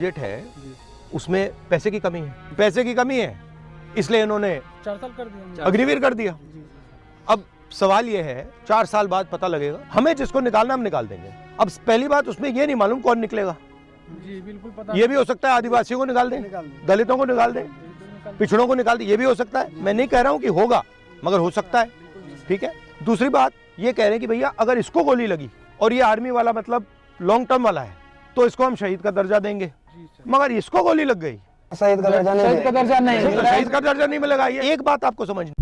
Budget है उसमें पैसे की कमी है, पैसे की कमी है, इसलिए इन्होंने 4 साल कर दिया, अग्निवीर कर दिया। अब सवाल ये है 4 साल बाद पता लगेगा, हमें जिसको निकालना हम निकाल देंगे। अब पहली बात उसमें ये नहीं मालूम कौन निकलेगा। जी बिल्कुल पता। ये भी हो सकता है आदिवासियों को निकाल दें, दलितों को निकाल दें, पिछड़ों को निकाल दें, ये भी हो सकता है। मैं नहीं कह रहा हूँ कि होगा, मगर हो सकता है। ठीक है। दूसरी बात ये कह रहे हैं कि भैया अगर इसको गोली लगी और ये आर्मी वाला मतलब लॉन्ग टर्म वाला है तो इसको हम शहीद का दर्जा देंगे, मगर इसको गोली लग गई शहीद का दर्जा नहीं, शहीद का दर्जा नहीं मिलेगा। ये एक बात आपको समझनी।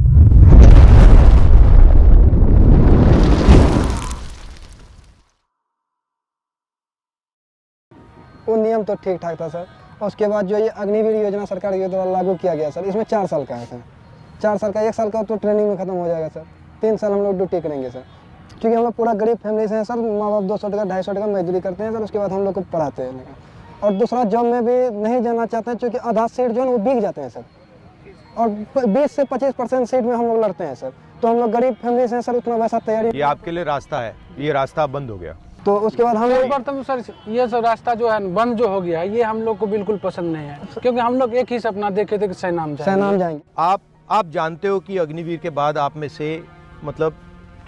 वो नियम तो ठीक ठाक था सर। उसके बाद जो ये अग्निवीर योजना सरकार के द्वारा लागू किया गया सर, इसमें 4 साल का है सर। 4 साल का, 1 साल का तो ट्रेनिंग में खत्म हो जाएगा सर। 3 साल हम लोग ड्यूटी करेंगे सर, क्योंकि हम लोग पूरा गरीब फैमिली से हैं सर। माँ बाप 200 टका 250 टका मजदूरी करते हैं सर, उसके बाद हम लोग को पढ़ाते हैं। और दूसरा जॉब में भी नहीं जाना चाहते हैं, क्योंकि आधा सीट जो है वो बिक जाते हैं सर, और 20 से 25% सीट में हम लोग लड़ते हैं सर। तो हम लोग गरीब फैमिली से हैं सर, उतना वैसा तैयारी। ये आपके लिए रास्ता है, ये रास्ता बंद हो गया। तो उसके बाद हम लोग तो सर ये सब रास्ता जो है बंद जो हो गया है, ये हम लोग को बिल्कुल पसंद नहीं है, क्योंकि हम लोग एक ही सपना देखे थे कि सैनाम जाएंगे। आप जानते हो कि अग्निवीर के बाद आप में से मतलब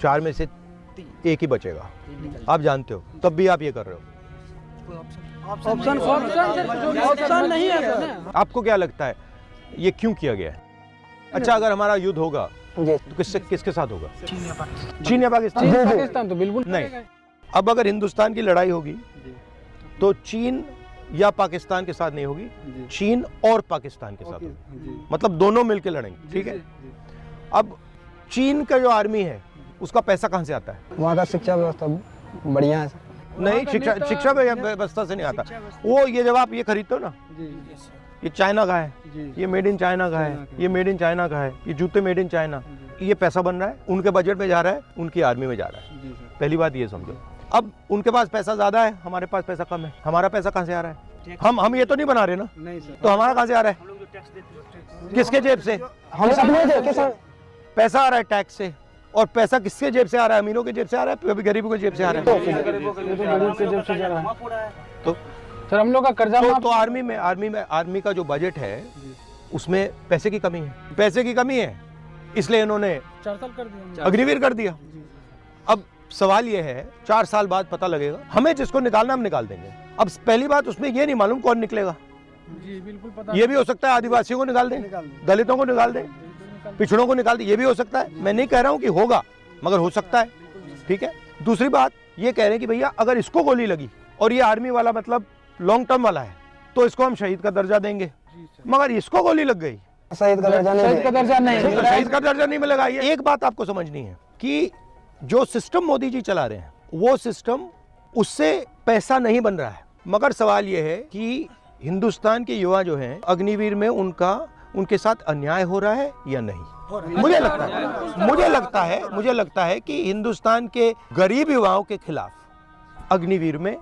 4 में से 1 ही बचेगा, आप जानते हो, तब भी आप ये कर रहे हो। ऑप्शन नहीं है सर। आपको क्या लगता है ये क्यों किया गया है? अच्छा, अगर हमारा युद्ध होगा तो किसके साथ होगा? चीन या पाकिस्तान? पाकिस्तान तो बिल्कुल नहीं। अब अगर हिंदुस्तान की लड़ाई होगी तो चीन या पाकिस्तान के साथ नहीं होगी, चीन और पाकिस्तान के साथ होगी, मतलब दोनों मिलकर लड़ेंगे। ठीक है। अब चीन का जो आर्मी है उसका पैसा कहां से आता है? वहाँ का शिक्षा व्यवस्था बढ़िया है। नहीं, शिक्षा व्यवस्था से नहीं आता वो। ये जब आप ये खरीदते हो ना, ये चाइना का है, ये मेड इन चाइना का है, ये मेड इन चाइना का है, ये जूते मेड इन चाइना, ये पैसा बन रहा है, उनके बजट में जा रहा है, उनकी आर्मी में जा रहा है। पहली बात ये समझो। अब उनके पास पैसा ज्यादा है, हमारे पास पैसा कम है। हमारा पैसा कहाँ से आ रहा है? हम ये तो नहीं बना रहे ना। नहीं सर। तो हमारा कहाँ से आ रहा है? किसके जेब से? हम सब पैसा आ रहा है टैक्स से। और पैसा किसके जेब से आ रहा है? अमीरों के जेब से आ रहा है, कभी गरीबों के जेब से आ रहा है। तो सर हम लोग का कर्जा तो आर्मी का जो बजट है उसमें पैसे की कमी है, पैसे की कमी है, इसलिए इन्होंने 4 साल कर दिया, अग्निवीर कर दिया। अब सवाल ये है 4 साल बाद पता लगेगा, हमें जिसको निकालना हम निकाल देंगे। अब पहली बात उसमें ये नहीं मालूम कौन निकलेगा। जी बिल्कुल पता। ये भी हो सकता है आदिवासियों को निकाल दें, दलितों को निकाल दें, पिछड़ों को निकाल दें, ये भी हो सकता है। मैं नहीं कह रहा हूँ कि होगा, मगर हो सकता है। ठीक है। दूसरी बात ये कह रहे हैं कि भैया अगर इसको गोली लगी और ये आर्मी वाला मतलब लॉन्ग टर्म वाला है तो इसको हम शहीद का दर्जा देंगे, मगर इसको गोली लग गई शहीद का दर्जा शहीद का दर्जा नहीं मिलेगा। ये एक बात आपको समझनी है कि जो सिस्टम मोदी जी चला रहे हैं वो सिस्टम, उससे पैसा नहीं बन रहा है। मगर सवाल ये है कि हिंदुस्तान के युवा जो हैं अग्निवीर में उनके साथ अन्याय हो रहा है या नहीं। मुझे लगता है कि हिंदुस्तान के गरीब युवाओं के खिलाफ अग्निवीर में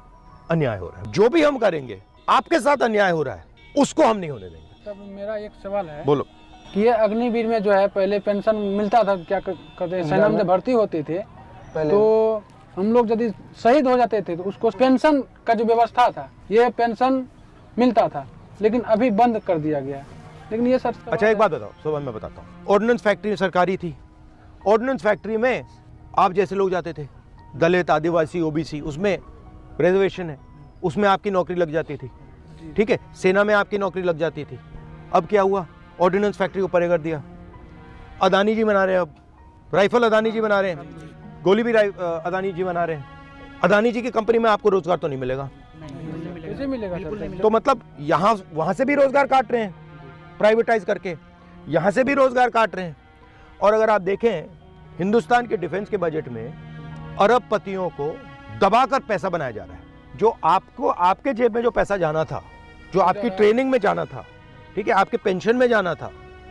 अन्याय हो रहा है। जो भी हम करेंगे, आपके साथ अन्याय हो रहा है, उसको हम नहीं होने देंगे। तब मेरा एक सवाल है, बोलो। कि ये अग्निवीर में जो है पहले पेंशन मिलता था, क्या कहते हैं, सेना में भर्ती होते थे तो हम लोग यदि शहीद हो जाते थे तो उसको पेंशन का जो व्यवस्था था, ये पेंशन मिलता था, लेकिन अभी बंद कर दिया गया। लेकिन ये सर अच्छा एक बात बताओ, सुबह मैं बताता हूँ। ऑर्डिनेंस फैक्ट्री सरकारी थी, ऑर्डिनेंस फैक्ट्री में आप जैसे लोग जाते थे, दलित, आदिवासी, ओबीसी, उसमें रिजर्वेशन है, उसमें आपकी नौकरी लग जाती थी। ठीक है। सेना में आपकी नौकरी लग जाती थी। अब क्या हुआ? ऑर्डिनेंस फैक्ट्री को परे कर दिया। अदानी जी बना रहे हैं, अब राइफल अदानी जी बना रहे हैं, गोली भी अदानी जी बना रहे हैं। अदानी जी की कंपनी में आपको रोजगार तो नहीं मिलेगा। कैसे मिलेगा सर? तो मतलब यहाँ वहां से भी रोजगार काट रहे हैं प्राइवेटाइज करके, यहाँ से भी रोजगार काट रहे हैं। और अगर आप देखें हिंदुस्तान के डिफेंस के बजट में अरबपतियों को दबाकर पैसा बनाया जा रहा है। जो आपको, आपके जेब में जो पैसा जाना था, जो आपकी ट्रेनिंग में जाना था, ठीक है, आपके पेंशन में जाना था,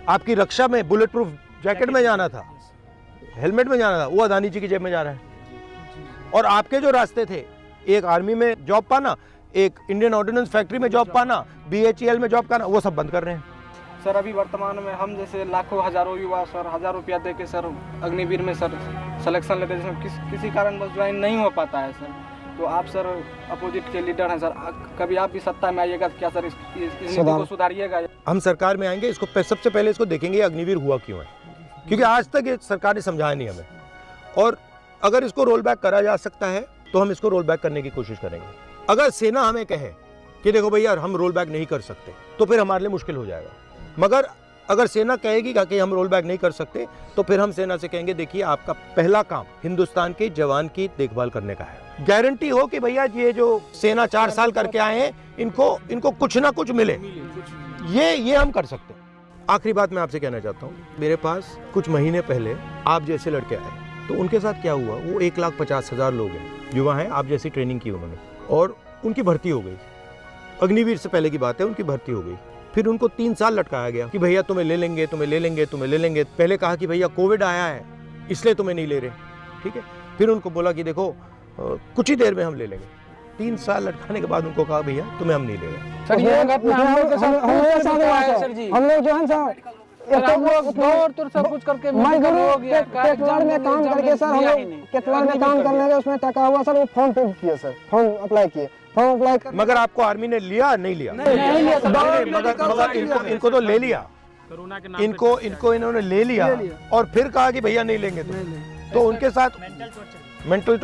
आपकी रक्षा में, बुलेट प्रूफ जैकेट में जाना था, हेलमेट में जाना था, वो अदानी जी की जेब में जा रहा है। और आपके जो रास्ते थे, एक आर्मी में जॉब पाना, एक इंडियन ऑर्डिनेंस फैक्ट्री में जॉब पाना, BHEL में जॉब पाना, वो सब बंद कर रहे हैं। सर अभी वर्तमान में हम जैसे लाखों हजारों युवा सर 1000 रुपया दे के सर अग्निवीर में सर सिलेक्शन लेते हैं, जिसमें किसी कारण बस ज्वाइन नहीं हो पाता है सर। तो आप सर अपोजिट के लीडर हैं सर, कभी आप भी सत्ता में आइएगा तो क्या सर इस नीति को सुधारिएगा? हम सरकार में आएंगे, इसको सबसे पहले इसको देखेंगे अग्निवीर हुआ क्यों है, क्योंकि आज तक ये सरकार ने समझाया नहीं हमें। और अगर इसको रोल बैक करा जा सकता है तो हम इसको रोल बैक करने की कोशिश करेंगे। अगर सेना हमें कहे कि देखो भैया हम रोल बैक नहीं कर सकते, तो फिर हमारे लिए मुश्किल हो जाएगा। मगर अगर सेना कहेगी कि हम रोल बैक नहीं कर सकते, तो फिर हम सेना से कहेंगे देखिए आपका पहला काम हिंदुस्तान के जवान की देखभाल करने का है। गारंटी हो कि भैया ये जो सेना 4 साल करके आए हैं इनको कुछ ना कुछ मिले, ये हम कर सकते हैं। आखिरी बात मैं आपसे कहना चाहता हूँ, मेरे पास कुछ महीने पहले आप जैसे लड़के आए, तो उनके साथ क्या हुआ, वो 1,50,000 लोग हैं, युवा हैं, आप जैसी ट्रेनिंग की उन्होंने, और उनकी भर्ती हो गई। अग्निवीर से पहले की बात है, उनकी भर्ती हो गई। फिर उनको 3 साल लटकाया गया कि भैया तुम्हें ले लेंगे, तुम्हें ले लेंगे, तुम्हें ले लेंगे। पहले कहा कि भैया कोविड आया है इसलिए तुम्हें नहीं ले रहे, ठीक है। फिर उनको बोला कि देखो कुछ ही देर में हम ले लेंगे। 3 साल लटकाने के बाद उनको कहा भैया तुम्हें हम नहीं ले रहे। सर ये घटना हम लोग के साथ सर जी, हम लोग जो है सर हम लोग दौड़ तो सब कुछ करके मेडिकल हो गया, केतवाड़ में काम करके सर हम लोग केतवाड़ में काम करने के उसमें टका हुआ सर, वो फॉर्म फिल किए सर, फॉर्म अप्लाई किए, फॉर्म अप्लाई कर। मगर आपको आर्मी ने लिया नहीं लिया? मगर इनको तो ले लिया, इनको इन्होंने ले लिया और फिर कहा कि भैया नहीं लेंगे तो उनके साथ मेंटल